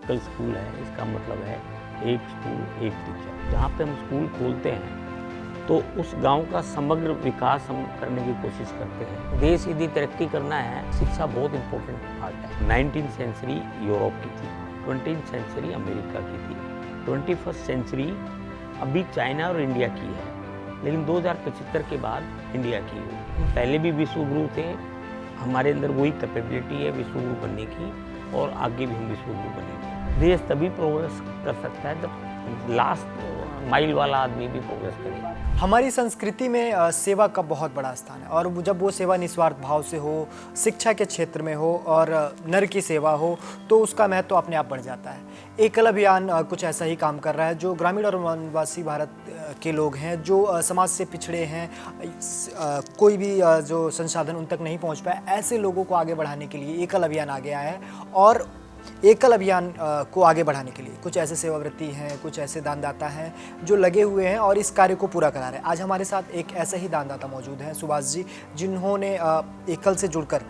एकल स्कूल है, इसका मतलब है एक स्कूल एक टीचर। जहाँ पे हम स्कूल खोलते हैं तो उस गांव का समग्र विकास हम करने की कोशिश करते हैं। देश यदि तरक्की करना है, शिक्षा बहुत इंपॉर्टेंट पार्ट है। 19वीं सेंचुरी यूरोप की थी, 20वीं सेंचुरी अमेरिका की थी, 21st सेंचुरी अभी चाइना और इंडिया की है, लेकिन 2075 के बाद इंडिया की हुई। पहले भी विश्व गुरु थे, हमारे अंदर वही कैपेबिलिटी है विश्व गुरु बनने की, और आगे भी हम विश्व गुरु बनेंगे। देश तभी प्रोग्रेस कर सकता है जब लास्ट माइल वाला आदमी भी प्रोग्रेस करे। हमारी संस्कृति में सेवा का बहुत बड़ा स्थान है, और जब वो सेवा निस्वार्थ भाव से हो, शिक्षा के क्षेत्र में हो और नर की सेवा हो, तो उसका महत्व अपने आप बढ़ जाता है। एकल अभियान कुछ ऐसा ही काम कर रहा है, जो ग्रामीण और वनवासी भारत के लोग हैं, जो समाज से पिछड़े हैं, कोई भी जो संसाधन उन तक नहीं पहुंच पाए, ऐसे लोगों को आगे बढ़ाने के लिए एकल अभियान आ गया है। और एकल अभियान को आगे बढ़ाने के लिए कुछ ऐसे सेवाव्रती हैं, कुछ ऐसे दानदाता हैं जो लगे हुए हैं और इस कार्य को पूरा करा रहे हैं। आज हमारे साथ एक ऐसा ही दानदाता मौजूद हैं, सुभाष जी, जिन्होंने एकल से जुड़कर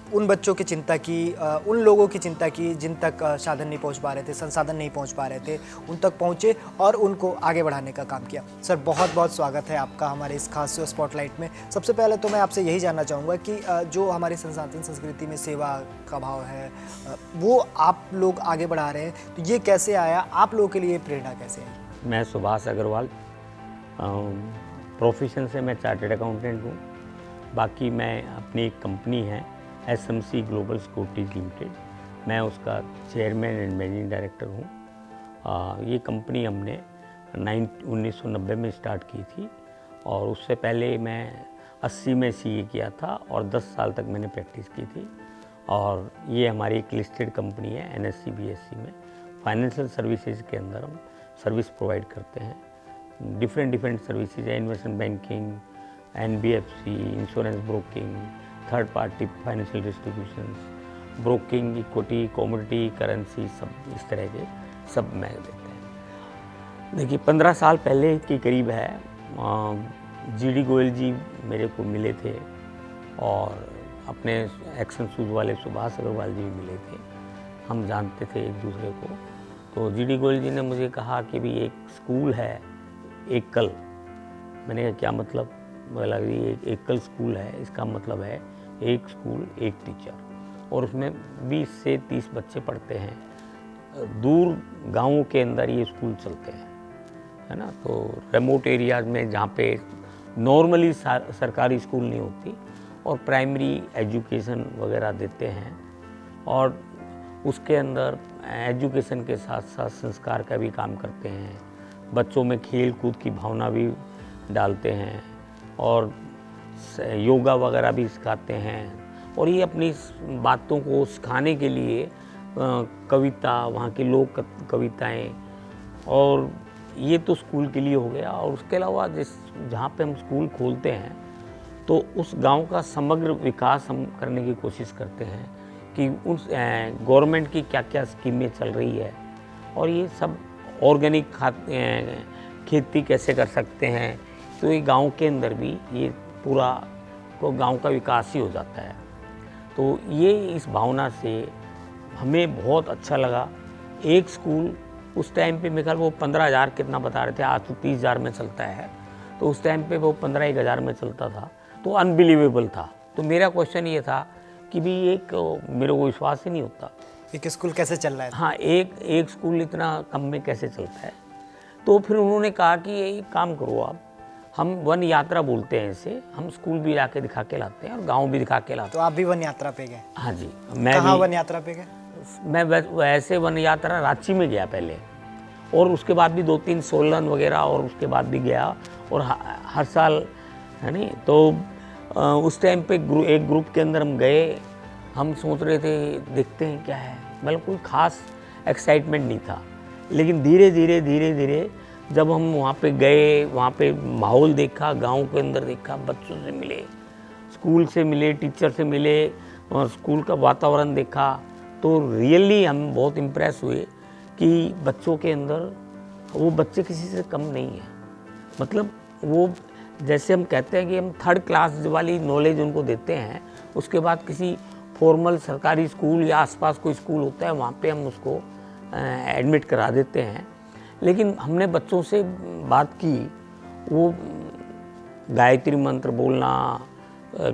उन बच्चों की चिंता की, उन लोगों की चिंता की जिन तक साधन नहीं पहुंच पा रहे थे, संसाधन नहीं पहुंच पा रहे थे, उन तक पहुंचे और उनको आगे बढ़ाने का काम किया। सर, बहुत बहुत स्वागत है आपका हमारे इस खास स्पॉटलाइट में। सबसे पहले तो मैं आपसे यही जानना चाहूँगा कि जो हमारी सनातन संस्कृति में सेवा का भाव है, वो आप लोग आगे बढ़ा रहे हैं, तो ये कैसे आया, आप लोगों के लिए प्रेरणा कैसे आई? मैं सुभाष अग्रवाल, प्रोफेशन से मैं चार्टर्ड अकाउंटेंट हूँ। बाकी मैं अपनी एक कंपनी है SMC ग्लोबल सिक्योरिटीज लिमिटेड, मैं उसका चेयरमैन एंड मैनेजिंग डायरेक्टर हूँ। ये कंपनी हमने 1990 में स्टार्ट की थी, और उससे पहले मैं 80 में CA किया था और 10 साल तक मैंने प्रैक्टिस की थी। और ये हमारी एक लिस्टेड कंपनी है NSE BSE में। फाइनेंशियल सर्विसेज के अंदर हम सर्विस प्रोवाइड करते हैं। डिफरेंट सर्विसेज है, investment banking, NBFC, insurance broking, third party financial distributions, broking, equity, commodity, currency, सब इस तरह के सब मैं देते हैं। देखिए, 15 साल पहले के करीब है, GD गोयल जी मेरे को मिले थे, और अपने एक्शन शूज़ वाले सुभाष अग्रवाल जी भी मिले थे। हम जानते थे एक दूसरे को। तो GD गोयल जी ने मुझे कहा कि भी एक स्कूल है एकल। मैंने कहा क्या मतलब? बोला कि एक एकल स्कूल है, इसका मतलब है एक स्कूल एक टीचर, और उसमें 20 से 30 बच्चे पढ़ते हैं। दूर गाँवों के अंदर ये स्कूल चलते हैं, है ना। तो रिमोट एरियाज़ में जहाँ पे नॉर्मली सरकारी स्कूल नहीं होती, और प्राइमरी एजुकेशन वगैरह देते हैं, और उसके अंदर एजुकेशन के साथ साथ संस्कार का भी काम करते हैं। बच्चों में खेल कूद की भावना भी डालते हैं, और योगा वगैरह भी सिखाते हैं। और ये अपनी बातों को सिखाने के लिए कविता, वहाँ की लोक कविताएँ, और ये तो स्कूल के लिए हो गया। और उसके अलावा जहाँ पे हम स्कूल खोलते हैं तो उस गांव का समग्र विकास हम करने की कोशिश करते हैं कि उस गवर्नमेंट की क्या क्या स्कीमें चल रही है, और ये सब ऑर्गेनिक खेती कैसे कर सकते हैं। तो ये गांव के अंदर भी ये पूरा को गांव का विकास ही हो जाता है। तो ये इस भावना से हमें बहुत अच्छा लगा। एक स्कूल उस टाइम पे मेरे ख्याल वो 15,000 कितना बता रहे थे, आज तो 30,000 में चलता है। तो उस टाइम पे वो 15-1,000 में चलता था, तो अनबिलीवेबल था। तो मेरा क्वेश्चन ये था कि भी एक मेरे को विश्वास ही नहीं होता एक स्कूल कैसे चल रहा है। हाँ, एक स्कूल इतना कम में कैसे चलता है। तो फिर उन्होंने कहा कि ये काम करो आप, हम वन यात्रा बोलते हैं इसे, हम स्कूल भी जाके दिखा के लाते हैं और गांव भी दिखा के लाते हैं। तो आप भी वन यात्रा पे गए? हाँ जी, मैं कहाँ भी वन यात्रा पे गए? मैं वैसे वन यात्रा रांची में गया पहले, और उसके बाद भी 2-3 सोलन वगैरह, और उसके बाद भी गया, और हर साल, है नहीं। तो उस टाइम पे एक ग्रुप के अंदर हम गए, हम सोच रहे थे देखते हैं क्या है, मतलब कोई ख़ास एक्साइटमेंट नहीं था। लेकिन धीरे धीरे जब हम वहाँ पे गए, वहाँ पे माहौल देखा, गांव के अंदर देखा, बच्चों से मिले, स्कूल से मिले, टीचर से मिले, और स्कूल का वातावरण देखा, तो रियली हम बहुत इम्प्रेस हुए कि बच्चों के अंदर वो बच्चे किसी से कम नहीं है। मतलब वो जैसे हम कहते हैं कि हम थर्ड क्लास वाली नॉलेज उनको देते हैं, उसके बाद किसी फॉर्मल सरकारी स्कूल या आसपास कोई स्कूल होता है वहाँ पे हम उसको एडमिट करा देते हैं। लेकिन हमने बच्चों से बात की, वो गायत्री मंत्र बोलना,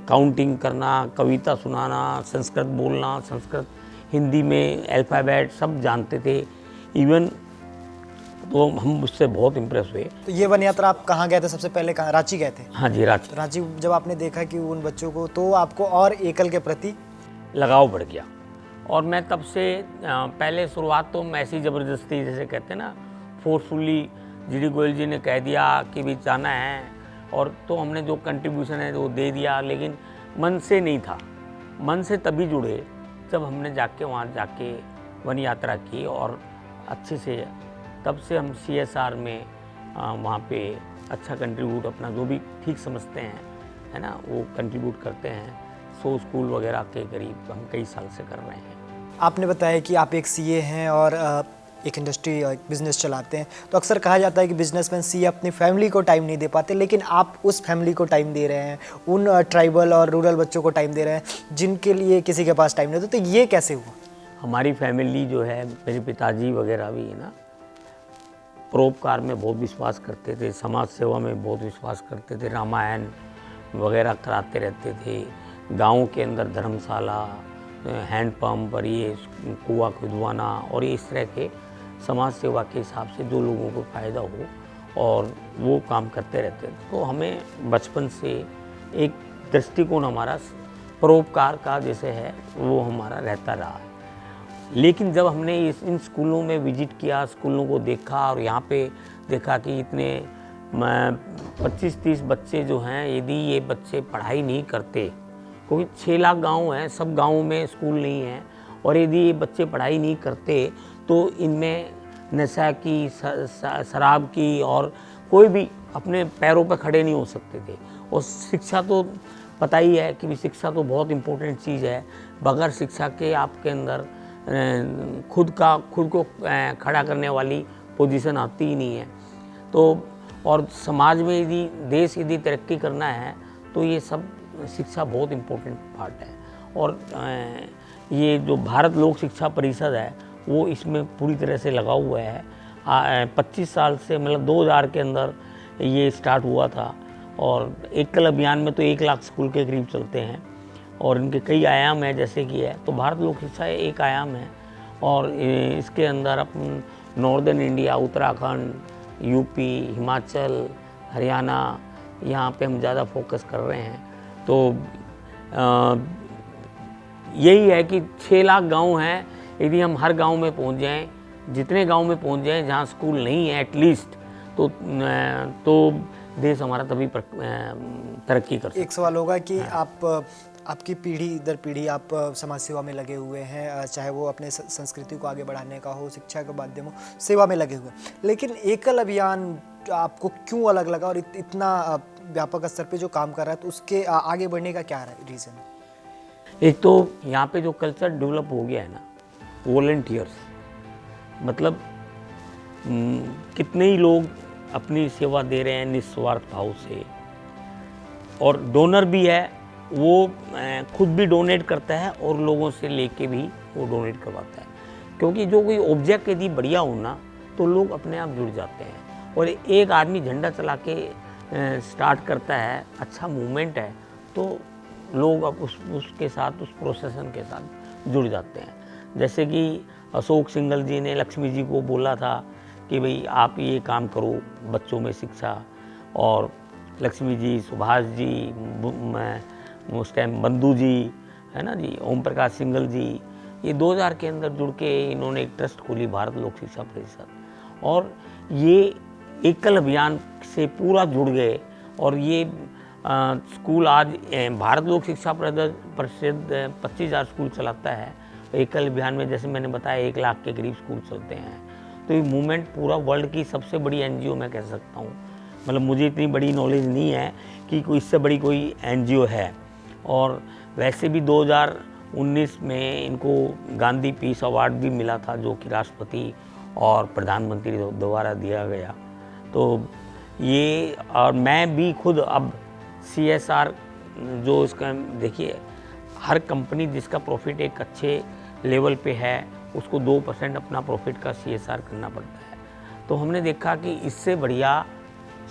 काउंटिंग करना, कविता सुनाना, संस्कृत बोलना, संस्कृत हिंदी में अल्फ़ाबेट सब जानते थे इवन। तो हम उससे बहुत इम्प्रेस हुए। तो ये वन यात्रा आप कहाँ गए थे सबसे पहले? कहाँ? रांची गए थे? हाँ जी, रांची। रांची जब आपने देखा कि उन बच्चों को, तो आपको और एकल के प्रति लगाव बढ़ गया। और मैं तब से पहले शुरुआत तो मैं ऐसी ज़बरदस्ती, जैसे कहते हैं ना, फोर्सफुली जी.डी. गोयल जी ने कह दिया कि भी जाना है, और तो हमने जो कंट्रीब्यूशन है वो दे दिया, लेकिन मन से नहीं था। मन से तभी जुड़े जब हमने जाके वहाँ जाके वन यात्रा की, और अच्छे से तब से हम CSR में वहाँ पे अच्छा कंट्रीब्यूट अपना जो भी ठीक समझते हैं, है ना, वो कंट्रीब्यूट करते हैं। 100 स्कूल वगैरह के करीब हम कई साल से कर रहे हैं। आपने बताया कि आप एक CA हैं और एक इंडस्ट्री, एक बिज़नेस चलाते हैं। तो अक्सर कहा जाता है कि बिजनेसमैन CA अपनी फैमिली को टाइम नहीं दे पाते, लेकिन आप उस फैमिली को टाइम दे रहे हैं, उन ट्राइबल और रूरल बच्चों को टाइम दे रहे हैं जिनके लिए किसी के पास टाइम नहीं होता। तो ये कैसे हुआ? हमारी फैमिली जो है, मेरे पिताजी वगैरह भी है ना, परोपकार में बहुत विश्वास करते थे, समाज सेवा में बहुत विश्वास करते थे, रामायण वगैरह कराते रहते थे। गाँव के अंदर धर्मशाला, हैंडपम्प और ये कुआँ खुदवाना और इस तरह के समाज सेवा के हिसाब से जो लोगों को फ़ायदा हो, और वो काम करते रहते थे। तो हमें बचपन से एक दृष्टिकोण हमारा परोपकार का जैसे है वो हमारा रहता रहा है। लेकिन जब हमने इन स्कूलों में विजिट किया, स्कूलों को देखा, और यहाँ पे देखा कि इतने 25-30 बच्चे जो हैं, यदि ये बच्चे पढ़ाई नहीं करते, क्योंकि 6 लाख गांव हैं, सब गांवों में स्कूल नहीं है, और यदि ये बच्चे पढ़ाई नहीं करते तो इनमें नशा की, शराब की, और कोई भी अपने पैरों पर खड़े नहीं हो सकते थे। और शिक्षा तो पता ही है कि शिक्षा तो बहुत इम्पोर्टेंट चीज़ है। बगैर शिक्षा के आपके अंदर खुद को खड़ा करने वाली पोजीशन आती ही नहीं है। तो और समाज में यदि देश यदि तरक्की करना है तो ये सब शिक्षा बहुत इम्पोर्टेंट पार्ट है। और ये जो भारत लोक शिक्षा परिषद है वो इसमें पूरी तरह से लगा हुआ है। 25 साल से, मतलब 2000 के अंदर ये स्टार्ट हुआ था, और एकल अभियान में तो 1 लाख स्कूल के करीब चलते हैं, और इनके कई आयाम हैं जैसे कि है। तो भारत लोक शिक्षा एक आयाम है, और इसके अंदर अपन northern India, Uttarakhand, UP, Himachal, Haryana, यहाँ पे हम ज़्यादा फोकस कर रहे हैं। तो यही है कि 6 लाख गांव हैं, यदि हम हर गांव में पहुंच जाएं, जितने गांव में पहुंच जाएं जहां स्कूल नहीं है एटलीस्ट, तो देश हमारा तभी तरक्की कर सकता है। एक सवाल होगा कि आपकी पीढ़ी दर पीढ़ी आप समाज सेवा में लगे हुए हैं, चाहे वो अपने संस्कृति को आगे बढ़ाने का हो, शिक्षा का माध्यम हो, सेवा में लगे हुए। लेकिन एकल अभियान आपको क्यों अलग लगा, और इतना व्यापक स्तर पे जो काम कर रहा है, तो उसके आगे बढ़ने का क्या रीज़न है? एक तो यहाँ पे जो कल्चर डेवलप हो गया है ना, वॉलंटियर्स, मतलब कितने ही लोग अपनी सेवा दे रहे हैं निस्वार्थ भाव से, और डोनर भी है, वो खुद भी डोनेट करता है और लोगों से लेके भी वो डोनेट करवाता है। क्योंकि जो कोई ऑब्जेक्ट यदि बढ़िया हो ना तो लोग अपने आप जुड़ जाते हैं। और एक आदमी झंडा चला के स्टार्ट करता है, अच्छा मूवमेंट है, तो लोग अब उसके साथ, उस प्रोसेसन के साथ जुड़ जाते हैं। जैसे कि अशोक सिंघल जी ने लक्ष्मी जी को बोला था कि भाई आप ये काम करो बच्चों में शिक्षा, और लक्ष्मी जी, सुभाष जी, उस टाइम बंधु जी, है ना जी, ओम प्रकाश सिंघल जी, ये 2000 के अंदर जुड़ के इन्होंने एक ट्रस्ट खोली, भारत लोक शिक्षा परिषद, और ये एकल अभियान से पूरा जुड़ गए। और ये स्कूल आज भारत लोक शिक्षा परिषद 25,000 स्कूल चलाता है। एकल अभियान में जैसे मैंने बताया 1 लाख के करीब स्कूल चलते हैं। तो ये मूवमेंट पूरा वर्ल्ड की सबसे बड़ी NGO मैं कह सकता हूँ। मतलब मुझे इतनी बड़ी नॉलेज नहीं है कि कोई इससे बड़ी कोई NGO है। और वैसे भी 2019 में इनको गांधी पीस अवार्ड भी मिला था, जो कि राष्ट्रपति और प्रधानमंत्री द्वारा दिया गया। तो ये, और मैं भी खुद अब CSR जो इसका, देखिए हर कंपनी जिसका प्रॉफिट एक अच्छे लेवल पे है उसको 2% अपना प्रॉफिट का CSR करना पड़ता है। तो हमने देखा कि इससे बढ़िया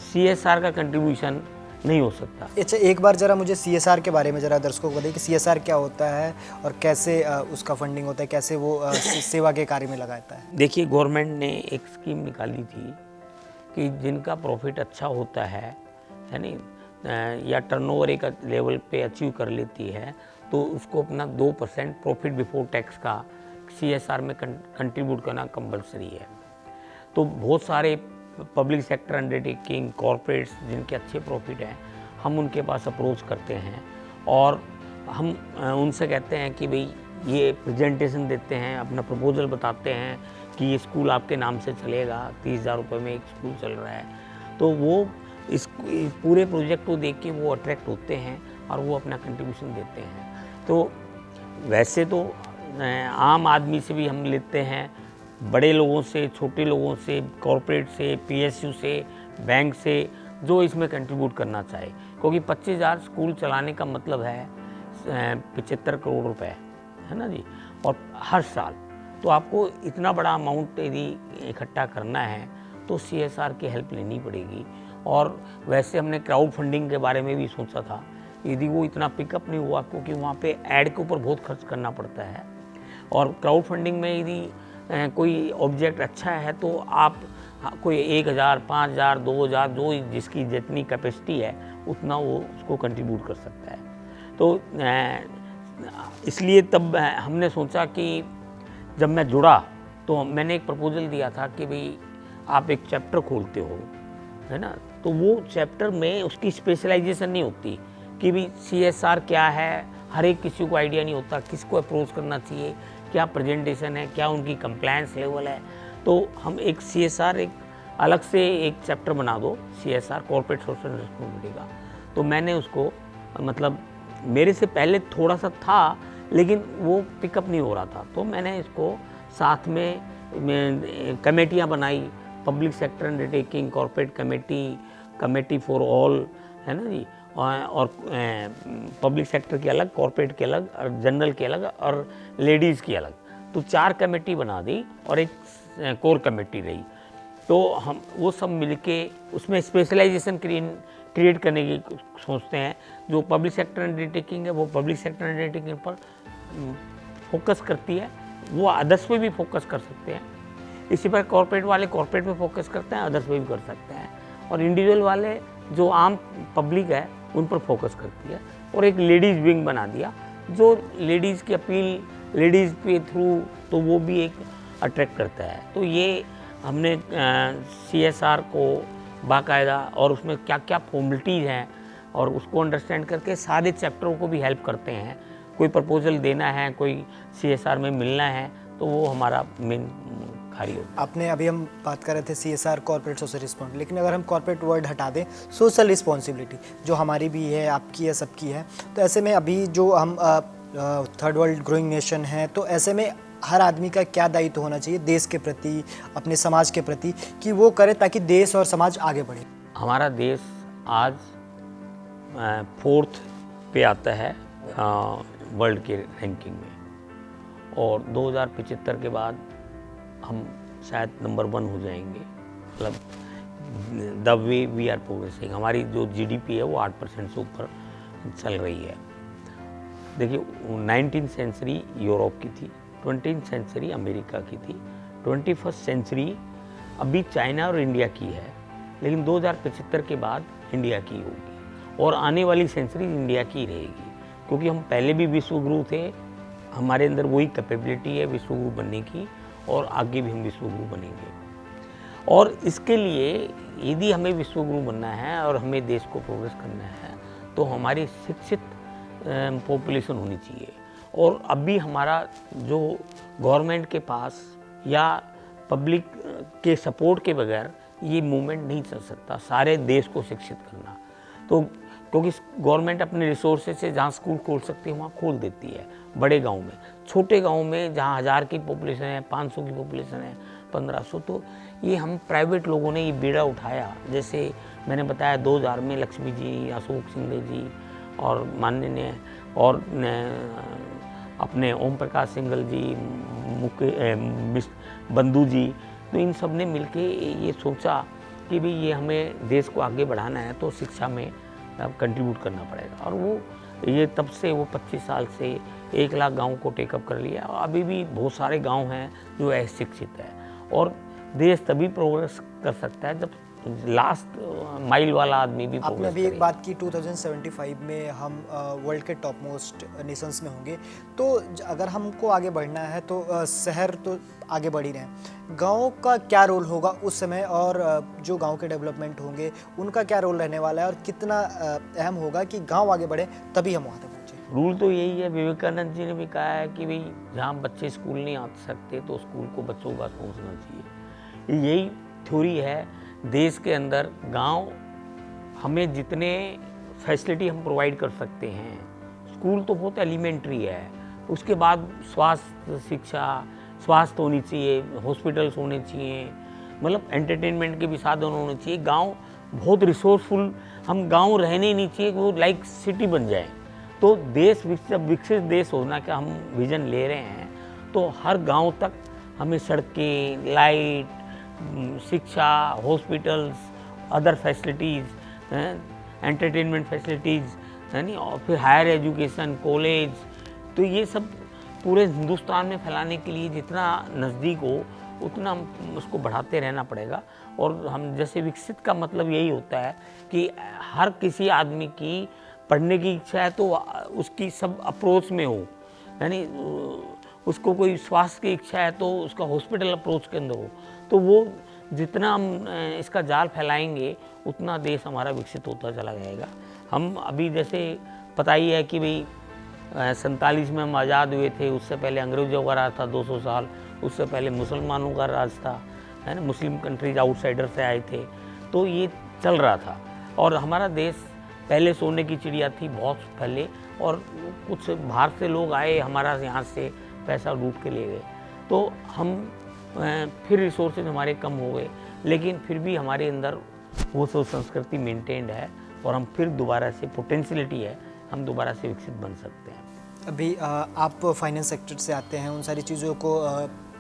CSR का कंट्रीब्यूशन नहीं हो सकता। अच्छा, एक बार ज़रा मुझे CSR के बारे में ज़रा दर्शकों को बताइए कि CSR क्या होता है और कैसे उसका फंडिंग होता है, कैसे वो सेवा के कार्य में लगाता है। देखिए, गवर्नमेंट ने एक स्कीम निकाली थी कि जिनका प्रॉफिट अच्छा होता है नहीं, या टर्नओवर एक लेवल पे अचीव कर लेती है, तो उसको अपना 2% प्रॉफिट बिफोर टैक्स का CSR में कंट्रीब्यूट करना कंपलसरी है। तो बहुत सारे पब्लिक सेक्टर अंडरटेकिंग, कॉरपोरेट्स जिनके अच्छे प्रॉफिट हैं, हम उनके पास अप्रोच करते हैं और हम उनसे कहते हैं कि भाई ये प्रेजेंटेशन देते हैं, अपना प्रपोजल बताते हैं कि ये स्कूल आपके नाम से चलेगा, 30,000 रुपये में एक स्कूल चल रहा है। तो वो इस पूरे प्रोजेक्ट को देख के वो अट्रैक्ट होते हैं और वो अपना कंट्रीब्यूशन देते हैं। तो वैसे तो आम आदमी से भी हम लेते हैं, बड़े लोगों से, छोटे लोगों से, कॉरपोरेट से, PSU से, बैंक से, जो इसमें कंट्रीब्यूट करना चाहे, क्योंकि 25,000 स्कूल चलाने का मतलब है 75 करोड़ रुपए, है ना जी, और हर साल। तो आपको इतना बड़ा अमाउंट यदि इकट्ठा करना है तो CSR की हेल्प लेनी पड़ेगी। और वैसे हमने क्राउड फंडिंग के बारे में भी सोचा था, यदि वो इतना पिकअप नहीं हुआ, क्योंकि वहाँ पे ऐड के ऊपर बहुत खर्च करना पड़ता है। और क्राउड फंडिंग में यदि कोई ऑब्जेक्ट अच्छा है तो आप कोई 1,000, 5,000, 2,000, जो जिसकी जितनी कैपेसिटी है उतना वो उसको कंट्रीब्यूट कर सकता है। तो इसलिए तब हमने सोचा कि जब मैं जुड़ा तो मैंने एक प्रपोजल दिया था कि भाई आप एक चैप्टर खोलते हो, है ना, तो वो चैप्टर में उसकी स्पेशलाइजेशन नहीं होती कि भाई CSR क्या है, हर एक किसी को आइडिया नहीं होता किसको अप्रोच करना चाहिए, क्या प्रेजेंटेशन है, क्या उनकी कंप्लायंस लेवल है। तो हम एक CSR एक अलग से एक चैप्टर बना दो, CSR कॉर्पोरेट सोशल रिस्पॉन्सिबिलिटी का। तो मैंने उसको मतलब मेरे से पहले थोड़ा सा था, लेकिन वो पिकअप नहीं हो रहा था, तो मैंने इसको साथ में कमेटियाँ बनाई, public sector undertaking, corporate committee for all, है ना जी, और पब्लिक सेक्टर की अलग, कॉर्पोरेट की अलग, और जनरल की अलग, और लेडीज़ की अलग। तो 4 कमेटी बना दी और एक कोर कमेटी रही। तो हम वो सब मिलके उसमें स्पेशलाइजेशन क्रिएट करने की सोचते हैं। जो पब्लिक सेक्टर अंडरटेकिंग है वो पब्लिक सेक्टर अंडरटेकिंग पर फोकस करती है, वो अदर्स पे भी फोकस कर सकते हैं। इसी पर कॉर्पोरेट वाले कॉर्पोरेट पे फोकस करते हैं, अदर्स पे भी कर सकते हैं, और इंडिविजुअल वाले जो आम पब्लिक है उन पर फोकस करती है। और एक लेडीज़ विंग बना दिया, जो लेडीज़ की अपील लेडीज़ के थ्रू, तो वो भी एक अट्रैक्ट करता है। तो ये हमने CSR को बाकायदा, और उसमें क्या क्या फॉर्मेलिटीज़ हैं, और उसको अंडरस्टैंड करके सारे चैप्टरों को भी हेल्प करते हैं। कोई प्रपोजल देना है, कोई CSR में मिलना है, तो वो हमारा मेन कार्य होता है। आपने अभी हम बात कर रहे थे CSR कॉर्पोरेट सोशल रिस्पॉन्सिबिलिटी, लेकिन अगर हम कॉर्पोरेट वर्ड हटा दें, सोशल रिस्पॉन्सिबिलिटी जो हमारी भी है, आपकी है, सबकी है, तो ऐसे में अभी जो हम थर्ड वर्ल्ड ग्रोइंग नेशन है, तो ऐसे में हर आदमी का क्या दायित्व होना चाहिए देश के प्रति, अपने समाज के प्रति, कि वो करे ताकि देश और समाज आगे बढ़े। हमारा देश आज 4th पे आता है वर्ल्ड के रैंकिंग में, और 2075 के बाद हम शायद नंबर 1 हो जाएंगे। मतलब the way we are progressing, हमारी जो GDP है वो 8% से ऊपर चल रही है। देखिए, 19th सेंचुरी यूरोप की थी, 20th सेंचुरी अमेरिका की थी, 21st सेंचुरी अभी चाइना और इंडिया की है, लेकिन 2075 के बाद इंडिया की होगी, और आने वाली सेंचुरी इंडिया की रहेगी, क्योंकि हम पहले भी विश्व गुरु थे, हमारे अंदर वही कैपेबिलिटी है विश्व गुरु बनने की, और आगे भी हम विश्व गुरु बनेंगे। और इसके लिए यदि हमें विश्व गुरु बनना है और हमें देश को प्रोग्रेस करना है, तो हमारी शिक्षित पॉपुलेशन होनी चाहिए। और अभी हमारा जो गवर्नमेंट के पास या पब्लिक के सपोर्ट के बगैर ये मूवमेंट नहीं चल सकता, सारे देश को शिक्षित करना। तो क्योंकि गवर्नमेंट अपने रिसोर्सेज से जहाँ स्कूल खोल सकती है वहाँ खोल देती है, बड़े गांव में, छोटे गांव में जहाँ 1000 की पॉपुलेशन है, 500 की पॉपुलेशन है, 1500, तो ये हम प्राइवेट लोगों ने ये बीड़ा उठाया। जैसे मैंने बताया 2000 में लक्ष्मी जी, अशोक सिंघल जी, और माननीय और अपने ओम प्रकाश सिंघल जी, बंधु जी, तो इन सब ने मिलके ये सोचा कि भाई ये हमें देश को आगे बढ़ाना है तो शिक्षा में कंट्रीब्यूट करना पड़ेगा। और वो ये तब से वो 25 साल से 1 लाख गाँव को टेकअप कर लिया। और अभी भी बहुत सारे गाँव हैं जो अशिक्षित है, और देश तभी प्रोग्रेस कर सकता है जब लास्ट माइल वाला आदमी भी आपने प्रोग्रेस अभी एक करे। बात की 2075 में हम वर्ल्ड के टॉप मोस्ट नेशंस में होंगे, तो अगर हमको आगे बढ़ना है तो शहर तो आगे बढ़ ही रहे हैं, गाँव का क्या रोल होगा उस समय, और जो गांव के डेवलपमेंट होंगे उनका क्या रोल रहने वाला है, और कितना अहम होगा कि गांव आगे बढ़े तभी हम वहाँ तक पहुँचे। रूल तो यही है, विवेकानंद जी ने भी कहा है कि भाई जहाँ बच्चे स्कूल नहीं आ सकते तो स्कूल को बच्चों का सोचना चाहिए। यही थ्योरी है देश के अंदर। गांव हमें जितने फैसिलिटी हम प्रोवाइड कर सकते हैं, स्कूल तो बहुत एलिमेंट्री है, उसके बाद स्वास्थ्य, शिक्षा, स्वास्थ्य होनी चाहिए, हॉस्पिटल्स होने चाहिए, मतलब एंटरटेनमेंट के भी साधन होने चाहिए। गांव बहुत रिसोर्सफुल, हम गांव रहने नहीं चाहिए, वो लाइक सिटी बन जाए। तो देश विकसित देश होना का हम विजन ले रहे हैं, तो हर गांव तक हमें सड़कें, लाइट, शिक्षा, hospitals, other facilities, entertainment facilities, है नहीं, और फिर हायर एजुकेशन, कॉलेज, तो ये सब पूरे हिंदुस्तान में फैलाने के लिए जितना नज़दीक हो उतना उसको बढ़ाते रहना पड़ेगा। और हम जैसे विकसित का मतलब यही होता है कि हर किसी आदमी की पढ़ने की इच्छा है तो उसकी सब अप्रोच में हो, यानी उसको कोई स्वास्थ्य की इच्छा है तो उसका हॉस्पिटल अप्रोच के अंदर हो। तो वो जितना हम इसका जाल फैलाएंगे उतना देश हमारा विकसित होता चला जाएगा। हम अभी जैसे पता ही है कि भाई 47 में हम आज़ाद हुए थे, उससे पहले अंग्रेज़ों का राज था 200 साल, उससे पहले मुसलमानों का राज था, है ना, मुस्लिम कंट्रीज आउटसाइडर से आए थे, तो ये चल रहा था। और हमारा देश पहले सोने की चिड़िया थी बहुत पहले, और कुछ बाहर से लोग आए हमारा यहाँ से पैसा लूट के ले गए, तो हम फिर रिसोर्सेज हमारे कम हो गए, लेकिन फिर भी हमारे अंदर वो सब संस्कृति मेंटेन्ड है, और हम फिर दोबारा से पोटेंशियलिटी है, हम दोबारा से विकसित बन सकते हैं। अभी आप फाइनेंस सेक्टर से आते हैं, उन सारी चीज़ों को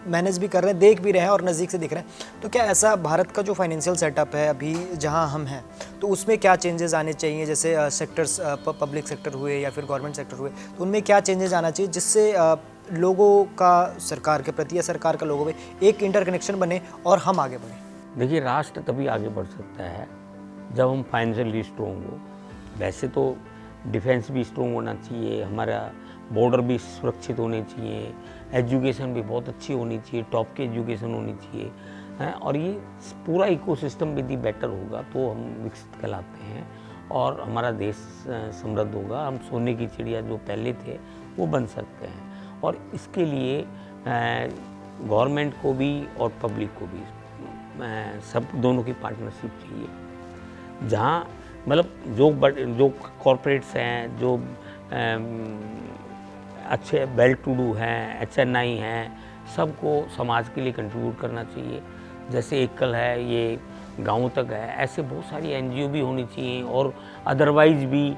मैनेज भी कर रहे हैं, देख भी रहे हैं और नज़दीक से दिख रहे हैं, तो क्या ऐसा भारत का जो फाइनेंशियल सेटअप है अभी जहां हम हैं, तो उसमें क्या चेंजेस आने चाहिए, जैसे सेक्टर्स, पब्लिक सेक्टर हुए या फिर गवर्नमेंट सेक्टर हुए, तो उनमें क्या चेंजेस आना चाहिए जिससे लोगों का सरकार के प्रति या सरकार का लोगों में एक इंटरकनेक्शन बने और हम आगे बढ़ें? देखिए, राष्ट्र तभी आगे बढ़ सकता है जब हम फाइनेंशियली स्ट्रॉन्ग हो। वैसे तो डिफेंस भी स्ट्रॉन्ग होना चाहिए, हमारा बॉर्डर भी सुरक्षित होने चाहिए, एजुकेशन भी बहुत अच्छी होनी चाहिए, टॉप की एजुकेशन होनी चाहिए, हैं, और ये पूरा इकोसिस्टम यदि बेटर होगा तो हम विकसित कहलाते हैं और हमारा देश समृद्ध होगा। हम सोने की चिड़िया जो पहले थे वो बन सकते हैं, और इसके लिए गवर्नमेंट को भी और पब्लिक को भी सब दोनों की पार्टनरशिप चाहिए। जहाँ मतलब जो कॉरपोरेट्स हैं, जो अच्छे वेल टू डू हैं, HNI हैं, सबको समाज के लिए कंट्रीब्यूट करना चाहिए। जैसे एकल है, ये गाँव तक है, ऐसे बहुत सारी NGO भी होनी चाहिए, और अदरवाइज भी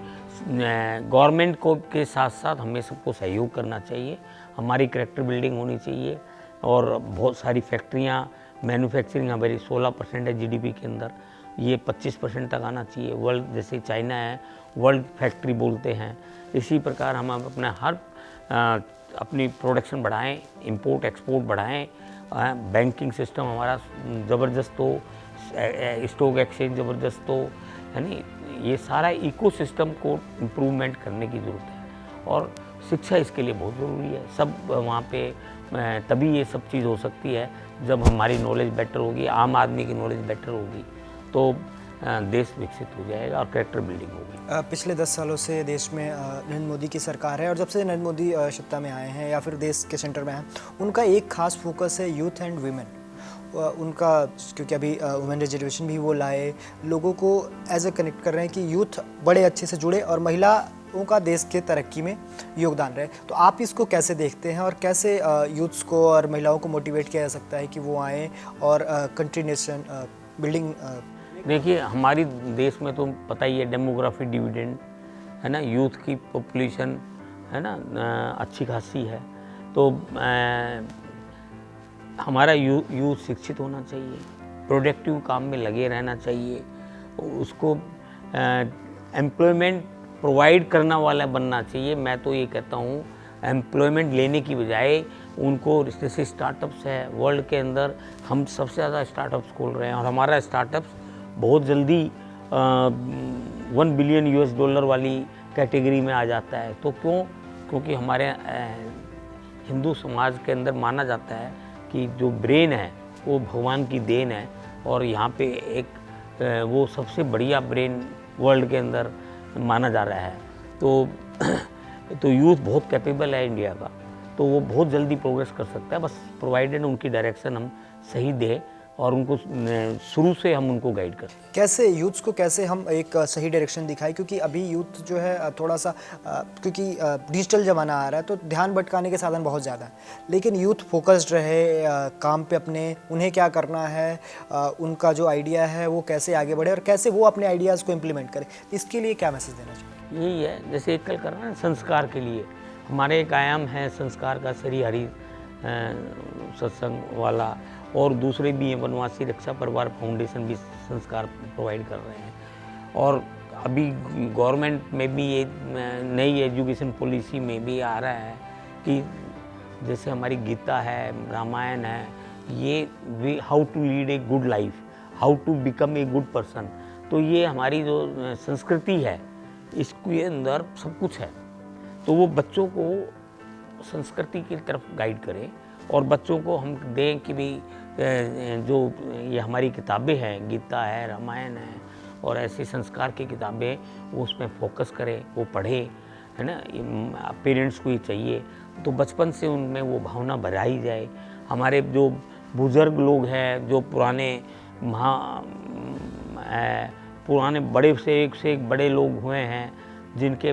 गवर्नमेंट को के साथ साथ हमें सबको सहयोग करना चाहिए। हमारी कैरेक्टर बिल्डिंग होनी चाहिए, और बहुत सारी फैक्ट्रियाँ, मैन्युफैक्चरिंग हमारी 16% है GDP के अंदर, ये 25% तक आना चाहिए। वर्ल्ड जैसे चाइना है, वर्ल्ड फैक्ट्री बोलते हैं, इसी प्रकार हम अपना हर अपनी प्रोडक्शन बढ़ाएं, इंपोर्ट एक्सपोर्ट बढ़ाएं, बैंकिंग सिस्टम हमारा ज़बरदस्त हो, स्टॉक एक्सचेंज ज़बरदस्त हो, यानी ये सारा इकोसिस्टम को इम्प्रूवमेंट करने की ज़रूरत है। और शिक्षा इसके लिए बहुत ज़रूरी है। सब वहाँ पे तभी ये सब चीज़ हो सकती है जब हमारी नॉलेज बेटर होगी, आम आदमी की नॉलेज बेटर होगी, तो देश विकसित हो जाएगा और कैरेक्टर बिल्डिंग होगी। पिछले 10 सालों से देश में नरेंद्र मोदी की सरकार है, और जब से नरेंद्र मोदी सत्ता में आए हैं या फिर देश के सेंटर में हैं, उनका एक खास फोकस है यूथ एंड वीमेन। उनका, क्योंकि अभी वुमेन रिजर्वेशन भी वो लाए, लोगों को एज ए कनेक्ट कर रहे हैं कि यूथ बड़े अच्छे से जुड़े और महिलाओं का देश के तरक्की में योगदान रहे। तो आप इसको कैसे देखते हैं, और कैसे यूथ्स को और महिलाओं को मोटिवेट किया जा सकता है कि वो आएँ और कंटिन्यूएशन बिल्डिंग? देखिए, हमारी देश में तो पता ही है, डेमोग्राफी डिविडेंड है ना, यूथ की पॉपुलेशन है ना अच्छी खासी है, तो हमारा यूथ शिक्षित होना चाहिए, प्रोडक्टिव काम में लगे रहना चाहिए, उसको एम्प्लॉयमेंट प्रोवाइड करना वाला बनना चाहिए। मैं तो ये कहता हूँ एम्प्लॉयमेंट लेने की बजाय उनको, जैसे स्टार्टअप्स है वर्ल्ड के अंदर, हम सबसे ज़्यादा स्टार्टअप्स खोल रहे हैं और हमारा स्टार्टअप्स बहुत जल्दी $1 बिलियन वाली कैटेगरी में आ जाता है। तो क्योंकि हमारे हिंदू समाज के अंदर माना जाता है कि जो ब्रेन है वो भगवान की देन है और यहाँ पे एक वो सबसे बढ़िया ब्रेन वर्ल्ड के अंदर माना जा रहा है। तो यूथ बहुत कैपेबल है इंडिया का, तो वो बहुत जल्दी प्रोग्रेस कर सकता है, बस प्रोवाइडेड उनकी डायरेक्शन हम सही दें और उनको शुरू से हम उनको गाइड करते हैं। कैसे यूथ्स को कैसे हम एक सही डायरेक्शन दिखाएं, क्योंकि अभी यूथ जो है थोड़ा सा क्योंकि डिजिटल ज़माना आ रहा है तो ध्यान भटकाने के साधन बहुत ज़्यादा है, लेकिन यूथ फोकस्ड रहे काम पे अपने, उन्हें क्या करना है, उनका जो आइडिया है वो कैसे आगे बढ़े और कैसे वो अपने आइडियाज़ को इम्प्लीमेंट करें, इसके लिए क्या मैसेज देना चाहिए? यही है, जैसे एक कल कर रहे हैं संस्कार के लिए, हमारे एक आयाम है संस्कार का, श्री हरि सत्संग वाला, और दूसरे भी हैं, वनवासी रक्षा परिवार फाउंडेशन भी संस्कार प्रोवाइड कर रहे हैं। और अभी गवर्नमेंट में भी ये नई एजुकेशन पॉलिसी में भी आ रहा है कि जैसे हमारी गीता है, रामायण है, ये how to lead a good life, how to become a good person. तो ये हमारी जो संस्कृति है इसके अंदर सब कुछ है, तो वो बच्चों को संस्कृति की तरफ गाइड करें और बच्चों को हम दें कि भाई जो ये हमारी किताबें हैं, गीता है, रामायण है और ऐसी संस्कार की किताबें, वो उसमें फोकस करें, वो पढ़े, है ना। पेरेंट्स को ये चाहिए, तो बचपन से उनमें वो भावना भराई जाए। हमारे जो बुज़ुर्ग लोग हैं, जो पुराने बड़े से एक बड़े लोग हुए हैं, जिनके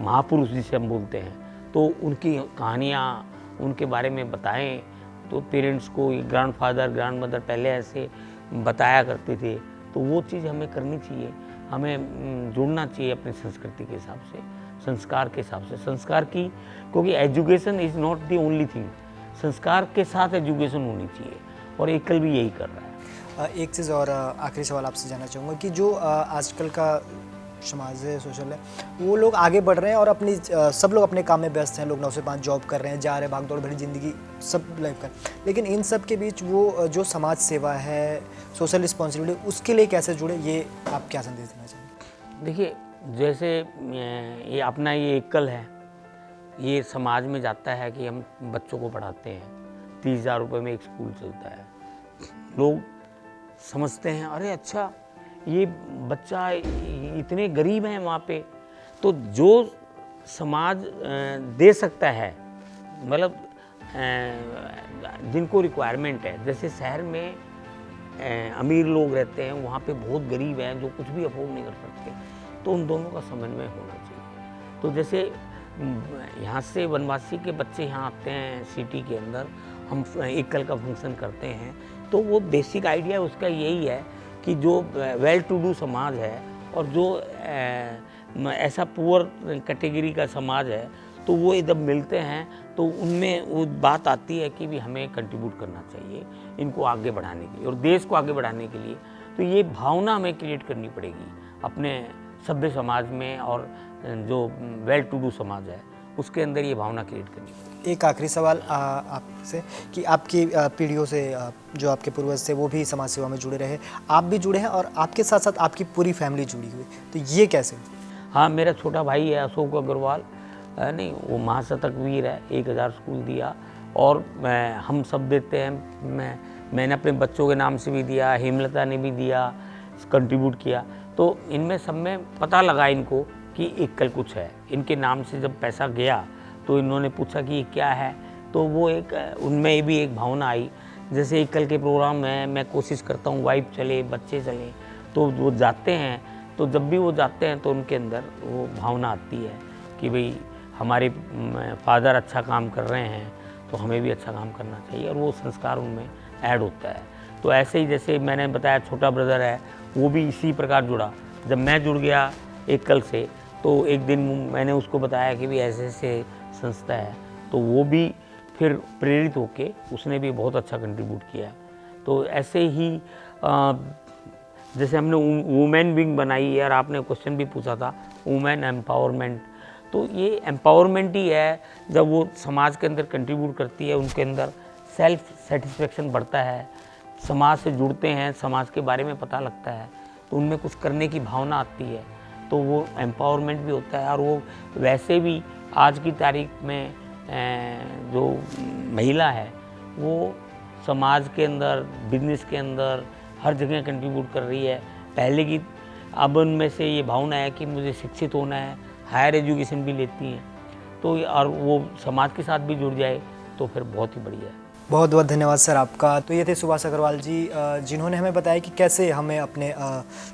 महापुरुष जिसे हम बोलते हैं, तो उनकी कहानियाँ उनके बारे में बताएं। तो पेरेंट्स को, ग्रैंडफादर ग्रैंडमदर पहले ऐसे बताया करते थे, तो वो चीज़ हमें करनी चाहिए, हमें जुड़ना चाहिए अपनी संस्कृति के हिसाब से, संस्कार के हिसाब से। संस्कार की, क्योंकि education is not the only thing, संस्कार के साथ एजुकेशन होनी चाहिए और एकल भी यही कर रहा है। एक चीज़ और आखिरी सवाल आपसे जानना चाहूँगा कि जो आजकल का समाज है, सोशल है, वो लोग आगे बढ़ रहे हैं और अपनी सब लोग अपने काम में व्यस्त हैं, लोग 9 से 5 जॉब कर रहे हैं, जा रहे हैं, भागदौड़ भरी ज़िंदगी सब लाइफ का, लेकिन इन सब के बीच वो जो समाज सेवा है, सोशल रिस्पॉन्सिबिलिटी, उसके लिए कैसे जुड़े, ये आप क्या संदेश देना चाहेंगे? देखिए, जैसे ये अपना ये एकल है, ये समाज में जाता है कि हम बच्चों को पढ़ाते हैं, 30,000 रुपये में एक स्कूल चलता है। लोग समझते हैं अरे अच्छा ये बच्चा इतने गरीब हैं वहाँ पे, तो जो समाज दे सकता है, मतलब जिनको रिक्वायरमेंट है, जैसे शहर में अमीर लोग रहते हैं, वहाँ पे बहुत गरीब हैं जो कुछ भी अफोर्ड नहीं कर सकते, तो उन दोनों का समन्वय होना चाहिए। तो जैसे यहाँ से वनवासी के बच्चे यहाँ आते हैं सिटी के अंदर, हम एकल का फंक्शन करते हैं, तो वो बेसिक आइडिया उसका यही है कि जो वेल टू डू समाज है और जो ऐसा पुअर कैटेगरी का समाज है, तो वो जब मिलते हैं तो उनमें वो बात आती है कि भी हमें कंट्रीब्यूट करना चाहिए इनको आगे बढ़ाने के लिए और देश को आगे बढ़ाने के लिए। तो ये भावना हमें क्रिएट करनी पड़ेगी अपने सभ्य समाज में, और जो वेल टू डू समाज है उसके अंदर ये भावना क्रिएट करनी पड़ेगी। एक आखिरी सवाल आपसे कि आपकी पीढ़ियों से जो आपके पूर्वज थे वो भी समाज सेवा में जुड़े रहे, आप भी जुड़े हैं और आपके साथ साथ आपकी पूरी फैमिली जुड़ी हुई, तो ये कैसे? हाँ, मेरा छोटा भाई है अशोक अग्रवाल, नहीं वो महाशतक वीर है, 1000 स्कूल दिया और हम सब देते हैं। मैंने अपने बच्चों के नाम से भी दिया, हेमलता ने भी दिया, कंट्रीब्यूट किया। तो इनमें सब में पता लगा इनको कि एकल कुछ है। इनके नाम से जब पैसा गया तो इन्होंने पूछा कि ये क्या है, तो वो एक उनमें भी एक भावना आई। जैसे एकल के प्रोग्राम में मैं कोशिश करता हूँ वाइफ चले, बच्चे चले, तो वो जाते हैं, तो जब भी वो जाते हैं तो उनके अंदर वो भावना आती है कि भाई हमारे फादर अच्छा काम कर रहे हैं तो हमें भी अच्छा काम करना चाहिए, और वो संस्कार उनमें ऐड होता है। तो ऐसे ही जैसे मैंने बताया छोटा ब्रदर है, वो भी इसी प्रकार जुड़ा। जब मैं जुड़ गया एकल से, तो एक दिन मैंने उसको बताया कि भी ऐसे ऐसे संस्था है, तो वो भी फिर प्रेरित होके उसने भी बहुत अच्छा कंट्रीब्यूट किया। तो ऐसे ही जैसे हमने वुमेन विंग बनाई है, और आपने क्वेश्चन भी पूछा था वुमेन एम्पावरमेंट, तो ये एम्पावरमेंट ही है जब वो समाज के अंदर कंट्रीब्यूट करती है, उनके अंदर सेल्फ सेटिस्फेक्शन बढ़ता है, समाज से जुड़ते हैं, समाज के बारे में पता लगता है, तो उनमें कुछ करने की भावना आती है, तो वो एम्पावरमेंट भी होता है। और वो वैसे भी आज की तारीख में जो महिला है वो समाज के अंदर, बिजनेस के अंदर हर जगह कंट्रीब्यूट कर रही है। पहले की अब उनमें से ये भावना है कि मुझे शिक्षित होना है, हायर एजुकेशन भी लेती हैं, तो और वो समाज के साथ भी जुड़ जाए तो फिर बहुत ही बढ़िया है। बहुत बहुत धन्यवाद सर आपका। तो ये थे सुभाष अग्रवाल जी, जिन्होंने हमें बताया कि कैसे हमें अपने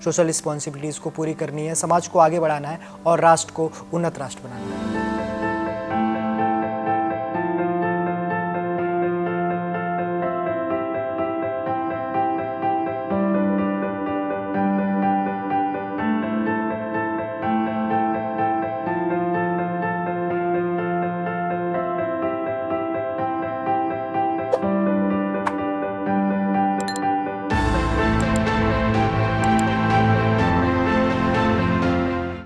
सोशल रिस्पॉन्सिबिलिटीज़ को पूरी करनी है, समाज को आगे बढ़ाना है और राष्ट्र को उन्नत राष्ट्र बनाना है।